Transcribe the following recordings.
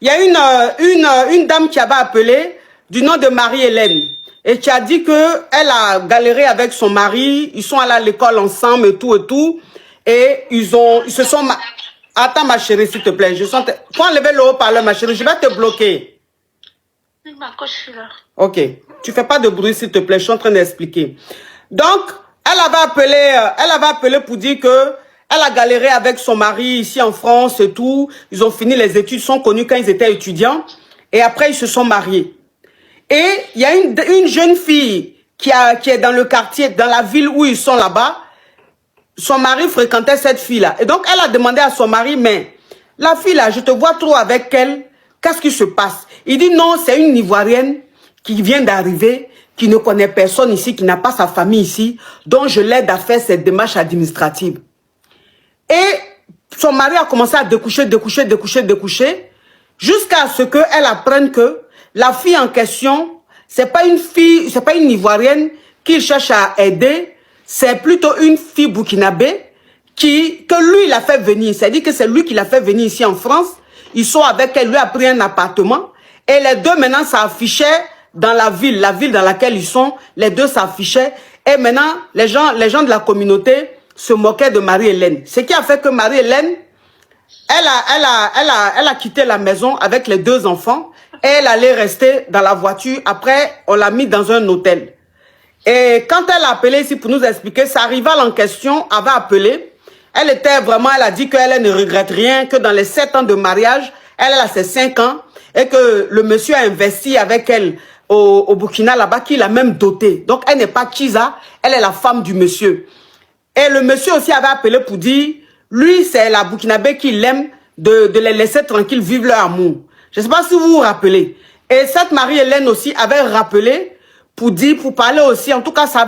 Il y a une dame qui avait appelé du nom de Marie-Hélène et qui a dit que elle a galéré avec son mari, ils sont allés à l'école ensemble et tout, et ils se sont... Attends ma chérie s'il te plaît, faut enlever le haut-parleur ma chérie, je vais te bloquer. Oui, ma coach, je suis là. Ok, tu fais pas de bruit s'il te plaît, je suis en train d'expliquer. Donc, elle avait appelé pour dire que elle a galéré avec son mari ici en France et tout. Ils ont fini les études, ils sont connus quand ils étaient étudiants. Et après, ils se sont mariés. Et il y a une jeune fille qui est dans le quartier, dans la ville où ils sont là-bas. Son mari fréquentait cette fille-là. Et donc, elle a demandé à son mari, mais la fille-là, je te vois trop avec elle. Qu'est-ce qui se passe? Il dit non, c'est une Ivoirienne qui vient d'arriver, qui ne connaît personne ici, qui n'a pas sa famille ici, dont je l'aide à faire cette démarche administrative. Et son mari a commencé à découcher, jusqu'à ce qu'elle apprenne que la fille en question, c'est pas une fille, c'est pas une Ivoirienne qu'il cherche à aider, c'est plutôt une fille burkinabé que lui, il a fait venir. C'est-à-dire que c'est lui qui l'a fait venir ici en France. Ils sont avec elle, lui a pris un appartement. Et les deux, maintenant, s'affichaient dans la ville dans laquelle ils sont. Les deux s'affichaient. Et maintenant, les gens de la communauté se moquaient de Marie-Hélène. Ce qui a fait que Marie-Hélène, elle a quitté la maison avec les deux enfants. Et elle allait rester dans la voiture. Après, on l'a mis dans un hôtel. Et quand elle a appelé ici pour nous expliquer, sa rivale en question avait appelé. Elle a dit qu'elle ne regrette rien, que dans les 7 ans de mariage, elle a ses 5 ans, et que le monsieur a investi avec elle au Burkina là-bas, qu'il a même doté. Donc elle n'est pas Kiza, elle est la femme du monsieur. Et le monsieur aussi avait appelé pour dire, lui c'est la Burkinabé qui l'aime, de les laisser tranquilles vivre leur amour. Je ne sais pas si vous vous rappelez. Et cette Marie-Hélène aussi avait rappelé pour parler aussi, en tout cas ça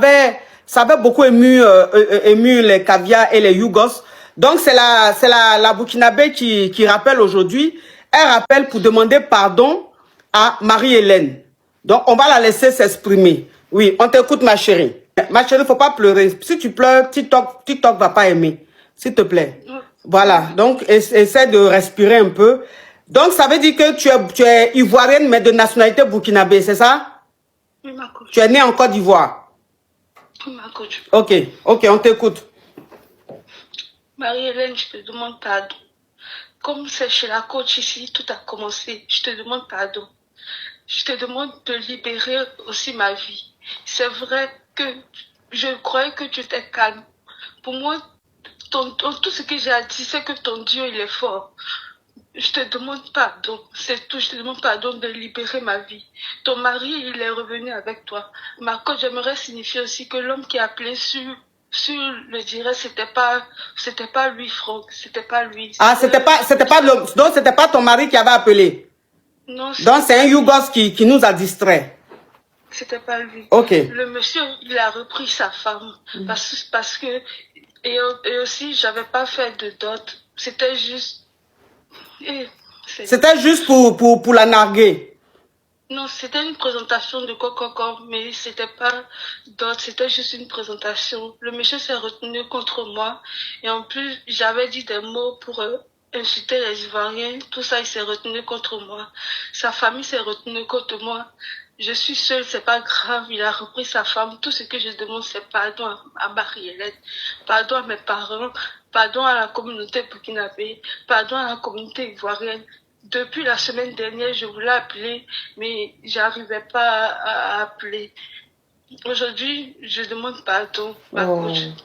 avait beaucoup ému les caviars et les Yougos. Donc c'est la Burkinabé qui rappelle aujourd'hui. Elle rappelle pour demander pardon à Marie-Hélène. Donc on va la laisser s'exprimer. Oui, on t'écoute ma chérie. Ma chérie, faut pas pleurer. Si tu pleures, TikTok va pas aimer. S'il te plaît. Voilà, donc essaie de respirer un peu. Donc ça veut dire que tu es ivoirienne mais de nationalité burkinabé, c'est ça? Oui, ma coach. Tu es née en Côte d'Ivoire? Oui, ma coach. Ok, on t'écoute. Marie-Hélène, je te demande pardon. Comme c'est chez la coach ici, tout a commencé. Je te demande pardon. Je te demande de libérer aussi ma vie. C'est vrai que je croyais que tu étais calme. Pour moi, tout ce que j'ai à dire, c'est que ton Dieu, il est fort. Je te demande pardon, c'est tout. Je te demande pardon de libérer ma vie. Ton mari, il est revenu avec toi. Ma coach, j'aimerais signifier aussi que l'homme qui a appelé sur le direct, c'était pas lui, Franck. C'était pas lui. Ah, donc c'était pas ton mari qui avait appelé. Non. Donc c'est un Yougos qui nous a distrait. C'était pas lui. Ok. Le monsieur, il a repris sa femme parce que et aussi j'avais pas fait de dot. C'était juste. C'était juste pour la narguer. Non, c'était une présentation de Coco, mais c'était pas d'autres, c'était juste une présentation. Le monsieur s'est retenu contre moi et en plus, j'avais dit des mots pour insulter les Ivoiriens. Tout ça, il s'est retenu contre moi. Sa famille s'est retenue contre moi. Je suis seule, c'est pas grave, il a repris sa femme. Tout ce que je demande, c'est pardon à Marie-Hélène, pardon à mes parents, pardon à la communauté burkinabé, pardon à la communauté ivoirienne. Depuis la semaine dernière, je voulais appeler, mais j'arrivais pas à appeler. Aujourd'hui, je demande pardon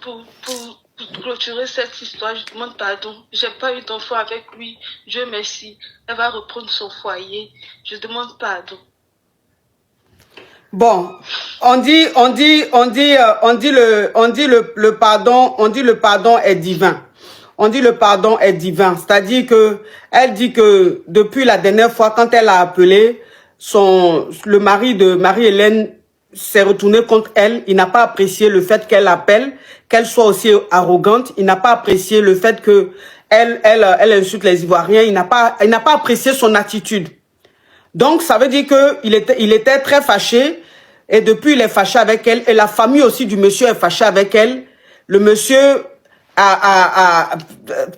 pour clôturer cette histoire. Je demande pardon. J'ai pas eu d'enfant avec lui. Dieu merci. Elle va reprendre son foyer. Je demande pardon. Bon, on dit le pardon est divin. On dit le pardon est divin. C'est-à-dire que elle dit que depuis la dernière fois, quand elle a appelé, le mari de Marie-Hélène s'est retourné contre elle. Il n'a pas apprécié le fait qu'elle appelle, qu'elle soit aussi arrogante. Il n'a pas apprécié le fait que elle insulte les Ivoiriens. Il n'a pas apprécié son attitude. Donc, ça veut dire qu'il était très fâché. Et depuis, il est fâché avec elle. Et la famille aussi du monsieur est fâchée avec elle. Le monsieur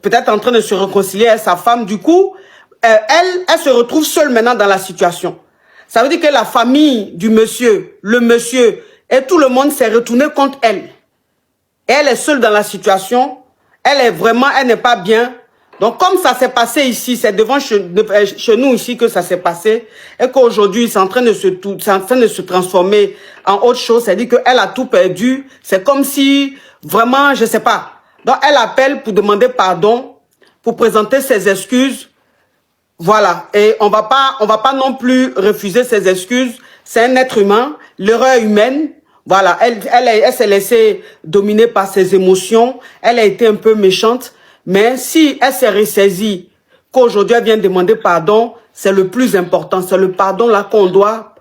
peut-être en train de se réconcilier avec sa femme. Du coup, elle se retrouve seule maintenant dans la situation. Ça veut dire que la famille du monsieur, le monsieur et tout le monde s'est retourné contre elle. Et elle est seule dans la situation. Elle n'est pas bien. Donc, comme ça s'est passé ici, c'est devant chez nous ici que ça s'est passé, et qu'aujourd'hui, c'est en train de se transformer en autre chose. C'est-à-dire qu'elle a tout perdu. C'est comme si, vraiment, je sais pas. Donc, elle appelle pour demander pardon, pour présenter ses excuses. Voilà. Et on va pas non plus refuser ses excuses. C'est un être humain. L'erreur humaine. Voilà. Elle s'est laissée dominer par ses émotions. Elle a été un peu méchante. Mais si elle s'est ressaisie, qu'aujourd'hui elle vient demander pardon, c'est le plus important. C'est le pardon là on doit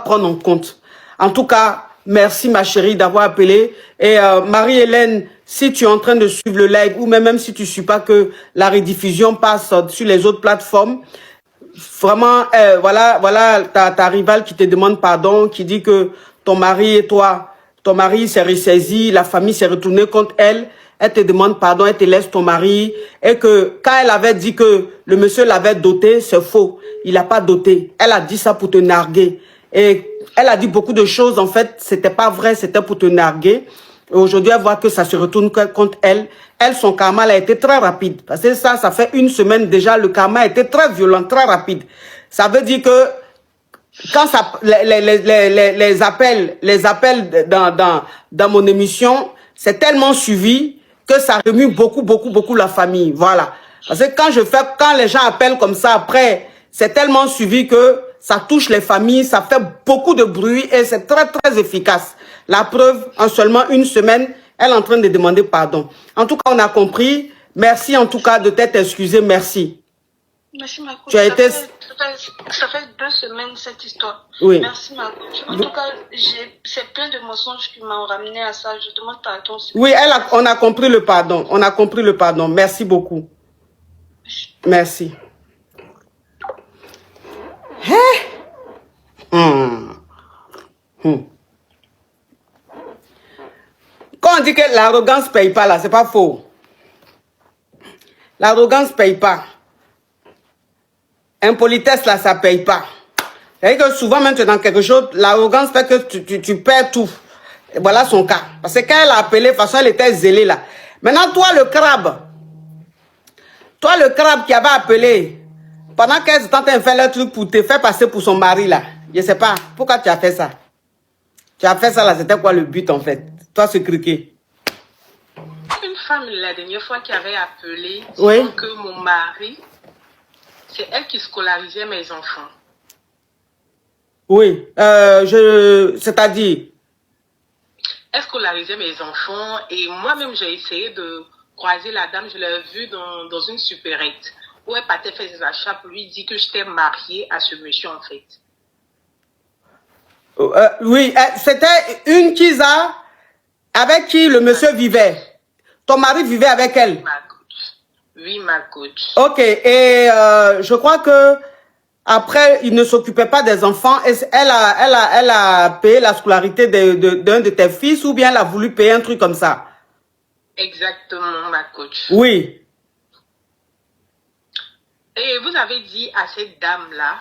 prendre en compte. En tout cas, merci ma chérie d'avoir appelé. Et Marie-Hélène, si tu es en train de suivre le live, ou même si tu ne suis pas que la rediffusion passe sur les autres plateformes, vraiment, voilà ta rivale qui te demande pardon, qui dit que ton mari et toi, ton mari s'est ressaisi, la famille s'est retournée contre elle. Elle te demande pardon, elle te laisse ton mari. Et que quand elle avait dit que le monsieur l'avait doté, c'est faux. Il n'a pas doté. Elle a dit ça pour te narguer. Et elle a dit beaucoup de choses. En fait, c'était pas vrai, c'était pour te narguer. Et aujourd'hui, elle voit que ça se retourne contre elle. Elle, son karma, elle a été très rapide. Parce que ça fait une semaine déjà, le karma a été très violent, très rapide. Ça veut dire que quand ça, les appels dans mon émission, c'est tellement suivi que ça remue beaucoup la famille. Voilà. Parce que quand les gens appellent comme ça après, c'est tellement suivi que ça touche les familles, ça fait beaucoup de bruit et c'est très efficace. La preuve, en seulement une semaine, elle est en train de demander pardon. En tout cas, on a compris. Merci en tout cas de t'être excusé. Merci. Merci ma coach. Tu as été... Ça fait 2 semaines cette histoire. Oui. Merci ma coach. En tout cas, c'est plein de mensonges qui m'ont ramené à ça. Je demande pardon. Oui, on a compris le pardon. On a compris le pardon. Merci beaucoup. Merci. Quand on dit que l'arrogance ne paye pas là, c'est pas faux. L'arrogance ne paye pas. Impolitesse là, ça ne paye pas. C'est-à-dire que souvent, même tu es dans quelque chose, l'arrogance fait que tu perds tout. Et voilà son cas. Parce que quand elle a appelé, de toute façon, elle était zélée là. Maintenant, toi le crabe qui avait appelé, pendant qu'elle était en train de faire le truc pour te faire passer pour son mari là, je ne sais pas, pourquoi tu as fait ça? Tu as fait ça là, c'était quoi le but en fait? Toi, ce criquet. Une femme, la dernière fois, qui avait appelé, oui, disant que mon mari, c'est elle qui scolarisait mes enfants. Oui, c'est-à-dire? Elle scolarisait mes enfants et moi-même, j'ai essayé de croiser la dame. Je l'ai vue dans une supérette où elle partait faire ses achats pour lui dire que j'étais mariée à ce monsieur en fait. Oui, c'était une Kiza avec qui le monsieur vivait. Ton mari vivait avec elle. Oui, ma coach. Ok, et je crois que après, il ne s'occupait pas des enfants. Elle a payé la scolarité d'un de tes fils ou bien elle a voulu payer un truc comme ça? Exactement, ma coach. Oui. Et vous avez dit à cette dame-là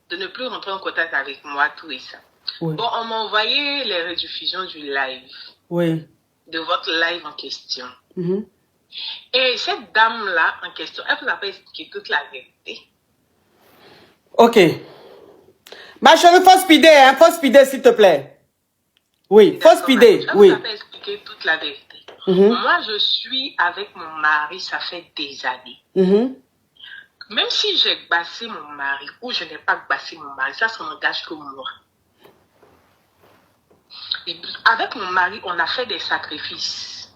de ne plus rentrer en contact avec moi, tout et ça. Oui. Bon, on m'a envoyé les rediffusions du live. Oui. De votre live en question. Et cette dame-là en question, elle vous a pas expliqué toute la vérité. Ok. Ma chérie, faut speeder, s'il te plaît. Oui, faut speeder. Elle oui. vous a pas expliqué toute la vérité. Moi, je suis avec mon mari, ça fait des années. Même si j'ai bassé mon mari ou je n'ai pas bassé mon mari, ça n'engage que moi. Et avec mon mari, on a fait des sacrifices.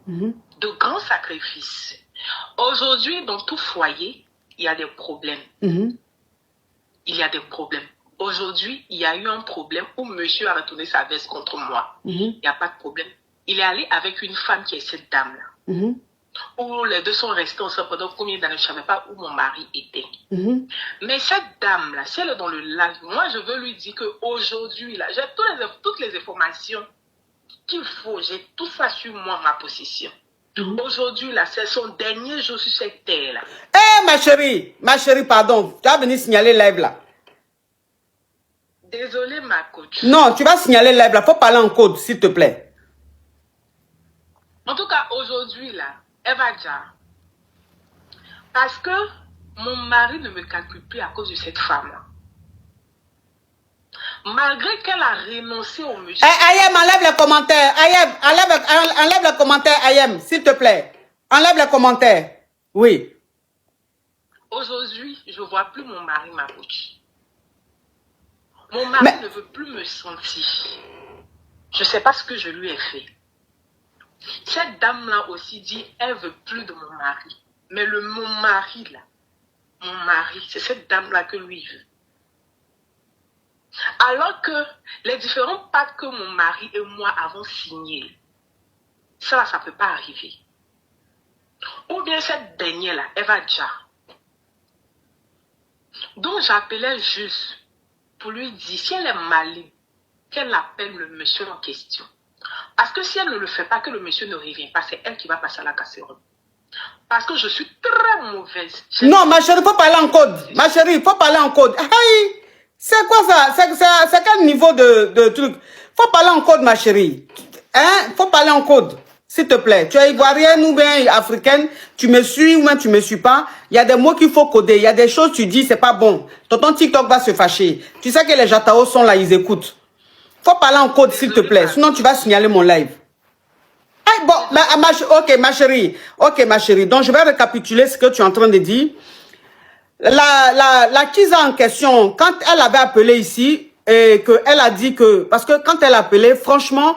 De grands sacrifices. Aujourd'hui, dans tout foyer, il y a des problèmes. Il y a des problèmes. Aujourd'hui, il y a eu un problème où monsieur a retourné sa veste contre moi. Il n'y a pas de problème. Il est allé avec une femme qui est cette dame-là. Où les deux sont restés ensemble pendant combien d'années, je ne savais pas où mon mari était. Mais cette dame-là, si elle est dans le live, moi je veux lui dire qu'aujourd'hui, j'ai toutes les informations qu'il faut, j'ai tout ça sur moi, ma possession. Aujourd'hui, là, c'est son dernier jour sur cette terre-là. Eh, ma chérie, pardon. Tu vas venir signaler live là. Désolée, ma coach. Non, tu vas signaler live là. Faut parler en code, s'il te plaît. En tout cas, aujourd'hui, là, elle va dire. Parce que mon mari ne me calcule plus à cause de cette femme-là. Malgré qu'elle a renoncé au monsieur. Ayem, enlève les commentaires. Ayem, enlève les commentaires, Ayem, s'il te plaît. Enlève les commentaires. Oui. Aujourd'hui, je ne vois plus mon mari, ma coach. Mon mari ne veut plus me sentir. Je ne sais pas ce que je lui ai fait. Cette dame-là aussi dit, elle ne veut plus de mon mari. Mais mon mari, là, mon mari, c'est cette dame-là que lui veut. Alors que les différents pactes que mon mari et moi avons signés, ça ne peut pas arriver. Ou bien cette dernière-là, elle va déjà. Donc j'appelais juste pour lui dire, si elle est maligne, qu'elle appelle le monsieur en question. Parce que si elle ne le fait pas, que le monsieur ne revient pas, c'est elle qui va passer à la casserole. Parce que je suis très mauvaise. Non, ma chérie, il faut parler en code. Ma chérie, il faut parler en code. Hey, c'est quoi ça? C'est quel niveau de truc? Faut parler en code, ma chérie. Hein? Faut parler en code. S'il te plaît. Tu es ivoirienne ou bien africaine, tu me suis ou bien tu me suis pas. Il y a des mots qu'il faut coder. Il y a des choses tu dis, c'est pas bon. Ton TikTok va se fâcher. Tu sais que les Jatao sont là, ils écoutent. Faut parler en code, s'il te plaît. Sinon, tu vas signaler mon live. Hey, bon, ok, ma chérie. Ok, ma chérie. Donc, je vais récapituler ce que tu es en train de dire. La Kiza en question, quand elle avait appelé ici, et qu'elle a dit que... Parce que quand elle a appelé, franchement,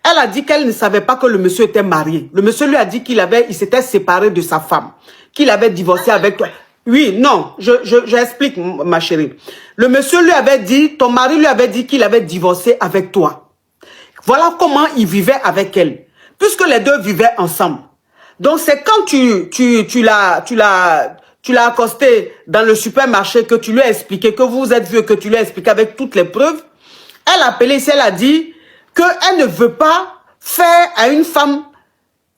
elle a dit qu'elle ne savait pas que le monsieur était marié. Le monsieur lui a dit qu'il s'était séparé de sa femme. Qu'il avait divorcé avec toi. Oui, non, j'explique, ma chérie. Le monsieur lui avait dit, ton mari lui avait dit qu'il avait divorcé avec toi. Voilà comment il vivait avec elle. Puisque les deux vivaient ensemble. Donc, c'est quand tu l'as accosté dans le supermarché, que tu lui as expliqué, que vous êtes vieux, que tu lui as expliqué avec toutes les preuves. Elle a appelé ici, elle a dit qu'elle ne veut pas faire à une femme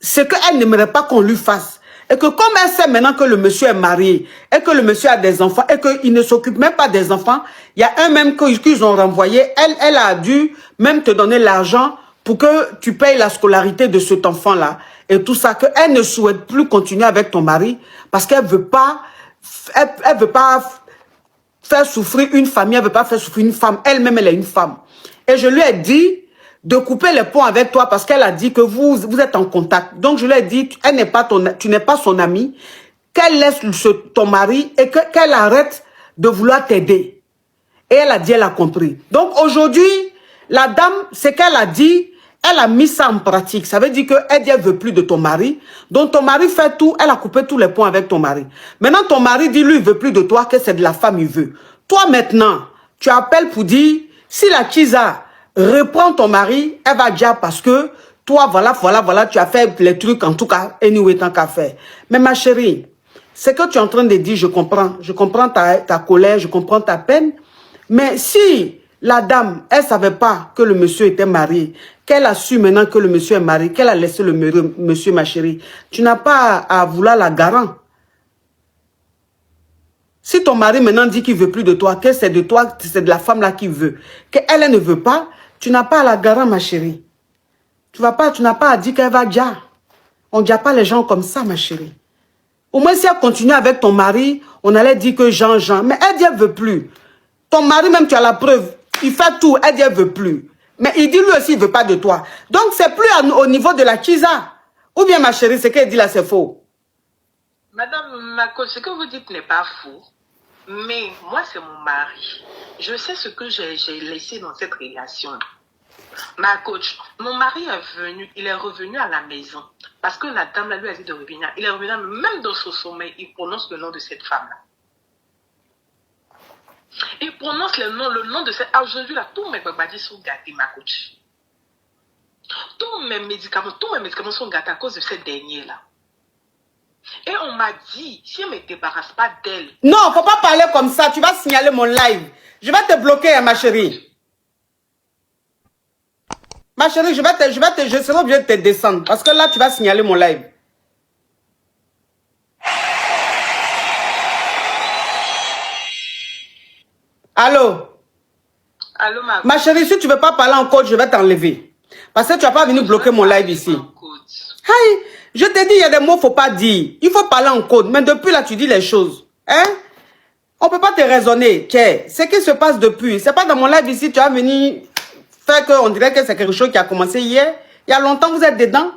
ce qu'elle n'aimerait pas qu'on lui fasse. Et que comme elle sait maintenant que le monsieur est marié, et que le monsieur a des enfants, et qu'il ne s'occupe même pas des enfants, il y a un même qu'ils ont renvoyé, elle a dû même te donner l'argent pour que tu payes la scolarité de cet enfant-là. Et tout ça, qu'elle ne souhaite plus continuer avec ton mari, parce qu'elle veut pas, elle veut pas faire souffrir une famille, elle veut pas faire souffrir une femme. Elle-même, elle est une femme. Et je lui ai dit de couper les ponts avec toi parce qu'elle a dit que vous êtes en contact. Donc, je lui ai dit, tu n'es pas son amie, qu'elle laisse ton mari et qu'elle arrête de vouloir t'aider. Et elle a dit, elle a compris. Donc, aujourd'hui, la dame, ce qu'elle a dit, elle a mis ça en pratique. Ça veut dire qu'elle dit, elle veut plus de ton mari. Donc, ton mari fait tout, elle a coupé tous les ponts avec ton mari. Maintenant, ton mari dit, lui, il veut plus de toi, que c'est de la femme, il veut. Toi, maintenant, tu appelles pour dire, si la Kiza reprend ton mari, elle va dire parce que toi, voilà, tu as fait les trucs, en tout cas, anyway, tant qu'à faire. Mais ma chérie, ce que tu es en train de dire, je comprends ta colère, je comprends ta peine. Mais si la dame, elle ne savait pas que le monsieur était marié, qu'elle a su maintenant que le monsieur est marié, qu'elle a laissé le monsieur, ma chérie, tu n'as pas à vouloir la garant. Si ton mari maintenant dit qu'il ne veut plus de toi, que c'est de toi, c'est de la femme là qui veut, qu'elle ne veut pas, tu n'as pas à la garant, ma chérie. Tu n'as pas à dire qu'elle va déjà. On ne dit pas les gens comme ça, ma chérie. Au moins, si elle continue avec ton mari, on allait dire que Jean. Mais elle dit qu'elle ne veut plus. Ton mari, même, tu as la preuve. Il fait tout. Elle dit qu'elle ne veut plus. Mais il dit lui aussi, il ne veut pas de toi. Donc, c'est plus au niveau de la Kiza. Ou bien, ma chérie, ce qu'elle dit là, c'est faux. Madame Mako, ce que vous dites n'est pas faux. Mais moi, c'est mon mari. Je sais ce que j'ai laissé dans cette relation. Ma coach, mon mari il est revenu à la maison. Parce que la dame là, lui a dit de revenir. Il est revenu, même dans son sommeil, il prononce le nom de cette femme-là. Il prononce le nom de cette... Aujourd'hui, là, tous mes babadis sont gâtés, ma coach. Tous mes médicaments sont gâtés à cause de cette dernière-là. Et on m'a dit, si je ne me débarrasse pas d'elle... Non, il ne faut pas parler comme ça. Tu vas signaler mon live. Je vais te bloquer, ma chérie. Ma chérie, je serai obligée de te descendre. Parce que là, tu vas signaler mon live. Allô? Allô, ma coach. Ma chérie, si tu ne veux pas parler en code, je vais t'enlever. Parce que tu n'as pas venu bloquer mon live ici. Hey, je t'ai dit, il y a des mots qu'il ne faut pas dire. Il faut parler en code. Mais depuis là, tu dis les choses. Hein? On ne peut pas te raisonner. Ce qui se passe depuis, ce n'est pas dans mon live ici, tu as venu faire qu'on dirait que c'est quelque chose qui a commencé hier. Il y a longtemps, vous êtes dedans.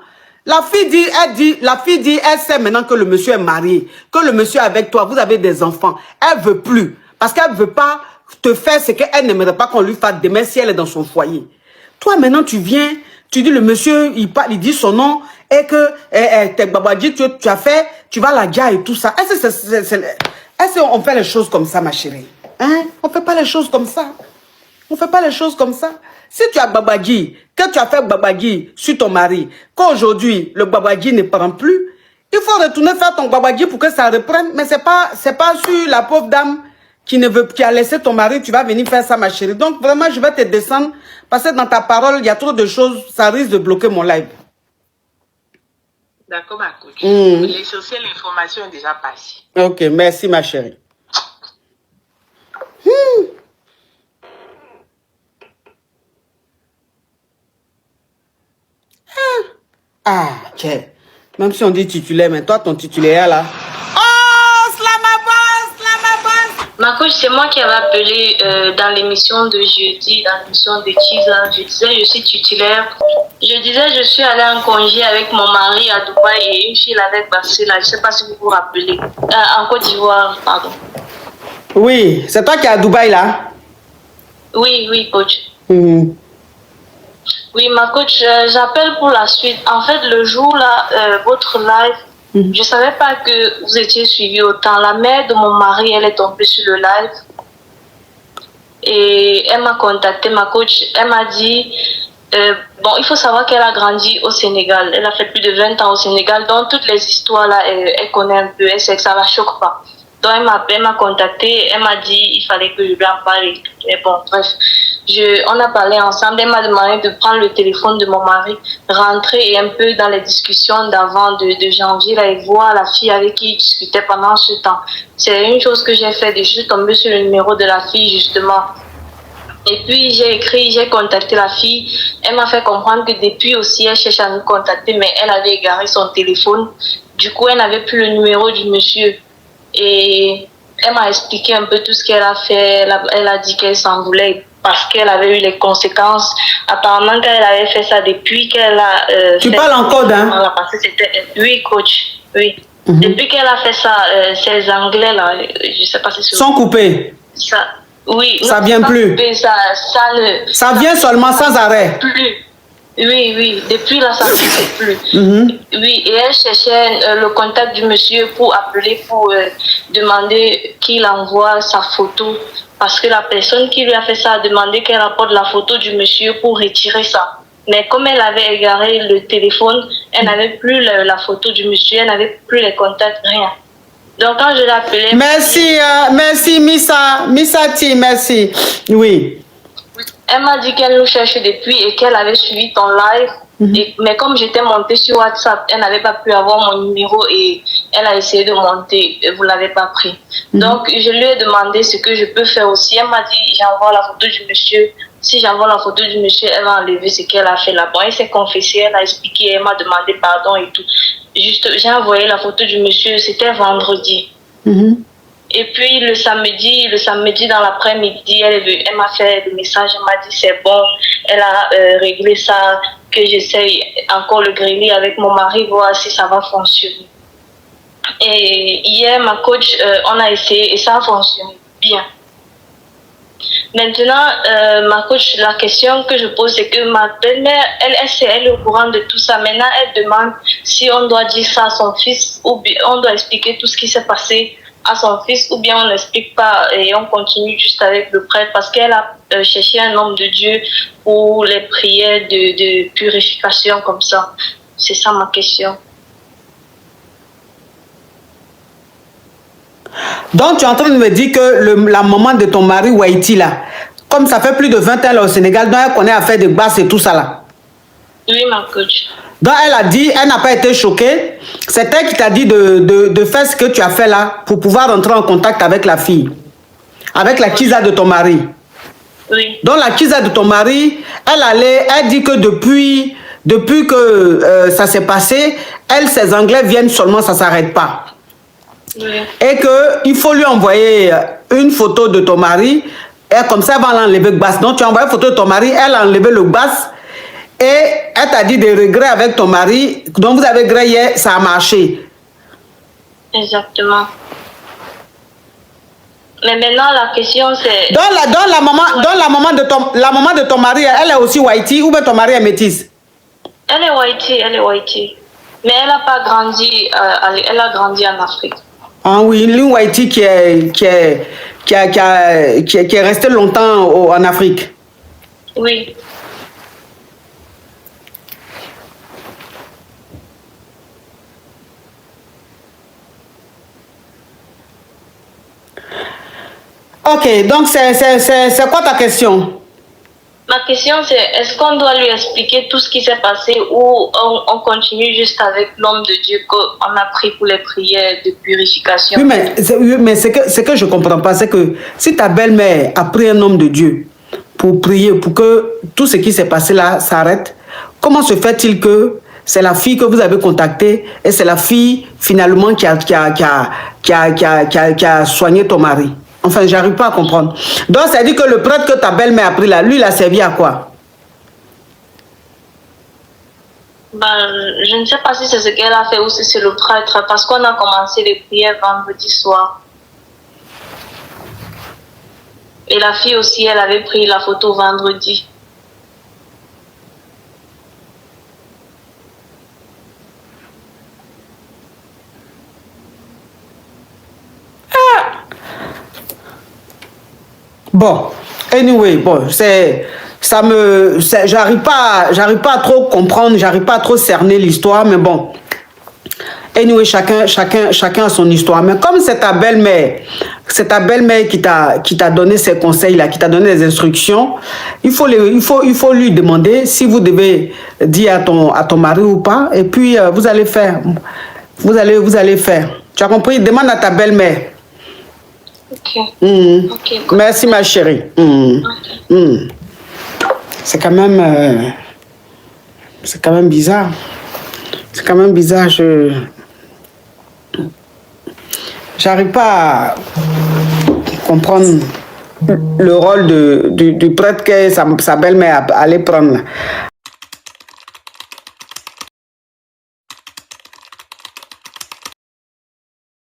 La fille dit, elle sait maintenant que le monsieur est marié, que le monsieur est avec toi, vous avez des enfants. Elle ne veut plus. Parce qu'elle ne veut pas te faire ce qu'elle n'aimerait pas qu'on lui fasse demain si elle est dans son foyer. Toi, maintenant, tu viens, tu dis le monsieur, il dit son nom, et que t'es babadji, tu as fait, tu vas la dire et tout ça. Est-ce qu'on fait les choses comme ça, ma chérie? Hein? On ne fait pas les choses comme ça. On ne fait pas les choses comme ça. Si tu as babadji, que tu as fait babadji sur ton mari, qu'aujourd'hui, le babadji ne prend plus, il faut retourner faire ton babadji pour que ça reprenne. Mais c'est pas sur la pauvre dame qui a laissé ton mari, tu vas venir faire ça, ma chérie. Donc, vraiment, je vais te descendre parce que dans ta parole, il y a trop de choses, ça risque de bloquer mon live. D'accord, ma coach. L'essentiel, l'information est déjà passée. Ok, merci, ma chérie. Ah, tiens. Même si on dit titulaire, mais toi, ton titulaire là. Oh, Slamabas. Ma coach, c'est moi qui avais appelé dans l'émission de jeudi, dans l'émission de Chiza. Je disais, je suis titulaire. Je disais, je suis allée en congé avec mon mari à Dubaï et une fille l'avait passé là. Je ne sais pas si vous vous rappelez. En Côte d'Ivoire, pardon. Oui, c'est toi qui es à Dubaï là? Oui, coach. Oui, ma coach, j'appelle pour la suite. En fait, le jour là, votre live, je ne savais pas que vous étiez suivi autant. La mère de mon mari, elle est tombée sur le live. Et elle m'a contacté, ma coach. Elle m'a dit, bon, il faut savoir qu'elle a grandi au Sénégal. Elle a fait plus de 20 ans au Sénégal. Donc, toutes les histoires là, elle connaît un peu. Elle sait que ça ne la choque pas. Donc, elle m'a contacté. Elle m'a dit, il fallait que je lui en parle. Mais bon, bref. On a parlé ensemble. Elle m'a demandé de prendre le téléphone de mon mari, rentrer un peu dans les discussions d'avant de janvier là, et voir la fille avec qui il discutait pendant ce temps. C'est une chose que j'ai fait. Je suis tombée sur le numéro de la fille, justement. Et puis, j'ai contacté la fille. Elle m'a fait comprendre que depuis aussi, elle cherche à nous contacter, mais elle avait égaré son téléphone. Du coup, elle n'avait plus le numéro du monsieur. Et elle m'a expliqué un peu tout ce qu'elle a fait. Elle a dit qu'elle s'en voulait parce qu'elle avait eu les conséquences. Apparemment, qu'elle avait fait ça depuis qu'elle a... tu parles en code, hein? Oui, coach. Oui. Depuis qu'elle a fait ça, ces Anglais, là, je ne sais pas si c'est... Sont coupés. Ça, oui. Ça vient plus. Coupé, ça vient seulement sans arrêt. Plus. Oui. Depuis là, ça ne fait plus. Oui, et elle cherchait le contact du monsieur pour appeler, pour demander qu'il envoie sa photo. Parce que la personne qui lui a fait ça a demandé qu'elle apporte la photo du monsieur pour retirer ça. Mais comme elle avait égaré le téléphone, elle n'avait plus la photo du monsieur, elle n'avait plus les contacts, rien. Donc quand je l'ai appelée... Merci Missa T, merci. Oui. Elle m'a dit qu'elle nous cherchait depuis et qu'elle avait suivi ton live. Mais comme j'étais montée sur WhatsApp, elle n'avait pas pu avoir mon numéro et elle a essayé de monter et vous ne l'avez pas pris. Donc, je lui ai demandé ce que je peux faire aussi. Elle m'a dit, j'envoie la photo du monsieur. Si j'envoie la photo du monsieur, elle va enlever ce qu'elle a fait là-bas. Elle s'est confessée, elle a expliqué, elle m'a demandé pardon et tout. Juste, j'ai envoyé la photo du monsieur, c'était vendredi. Et puis le samedi dans l'après-midi, elle m'a fait des messages, elle m'a dit c'est bon, elle a réglé ça, que j'essaye encore le griller avec mon mari, voir si ça va fonctionner. Et hier, ma coach, on a essayé et ça a fonctionné bien. Maintenant, ma coach, la question que je pose, c'est que ma belle-mère, elle est au courant de tout ça. Maintenant, elle demande si on doit dire ça à son fils ou bien on doit expliquer tout ce qui s'est passé à son fils ou bien on n'explique pas et on continue juste avec le prêtre parce qu'elle a cherché un homme de Dieu pour les prières de purification comme ça. C'est ça ma question. Donc tu es en train de me dire que la maman de ton mari Waiti là, comme ça fait plus de 20 ans là, au Sénégal, donc elle connaît à faire des basses et tout ça là. Oui ma coach. Donc elle a dit, elle n'a pas été choquée. C'est elle qui t'a dit de faire ce que tu as fait là pour pouvoir rentrer en contact avec la fille. avec la Kisa de ton mari. Oui. Donc la Kisa de ton mari, elle dit que depuis que ça s'est passé, ses Anglais viennent seulement, ça ne s'arrête pas. Oui. Et qu'il faut lui envoyer une photo de ton mari, et comme ça, elle va l'enlever le bas. Donc tu as envoyé une photo de ton mari, elle a enlevé le bas, et elle t'a dit des regrets avec ton mari, donc vous avez grillé, ça a marché. Exactement. Mais maintenant, la question c'est... Donc la maman de ton mari, elle est aussi Whitey ou bien ton mari est métisse? Elle est Whitey. Mais elle n'a pas grandi, elle a grandi en Afrique. Ah oui, une Whitey qui est restée longtemps en Afrique. Oui. Ok, donc c'est quoi ta question? Ma question c'est, est-ce qu'on doit lui expliquer tout ce qui s'est passé ou on continue juste avec l'homme de Dieu qu'on a pris pour les prières de purification? Oui, mais ce que je ne comprends pas, c'est que si ta belle-mère a pris un homme de Dieu pour prier, pour que tout ce qui s'est passé là s'arrête, comment se fait-il que c'est la fille que vous avez contactée et c'est la fille finalement qui a soigné ton mari? Enfin, j'arrive pas à comprendre. Donc, ça dit que le prêtre que ta belle-mère a pris là, lui, il a servi à quoi? Je ne sais pas si c'est ce qu'elle a fait ou si c'est le prêtre, parce qu'on a commencé les prières vendredi soir. Et la fille aussi, elle avait pris la photo vendredi. Bon, anyway, bon, j'arrive pas à trop comprendre, j'arrive pas à trop cerner l'histoire, mais bon. Anyway, chacun a son histoire. Mais comme c'est ta belle-mère qui t'a donné ces conseils-là, qui t'a donné les instructions, il faut lui demander si vous devez dire à ton mari ou pas, et puis vous allez faire. Vous allez faire. Tu as compris? Demande à ta belle-mère. Ok. Okay. Merci ma chérie. Okay. C'est quand même bizarre. C'est quand même bizarre. J'arrive pas à comprendre le rôle du prêtre que sa belle-mère allait prendre.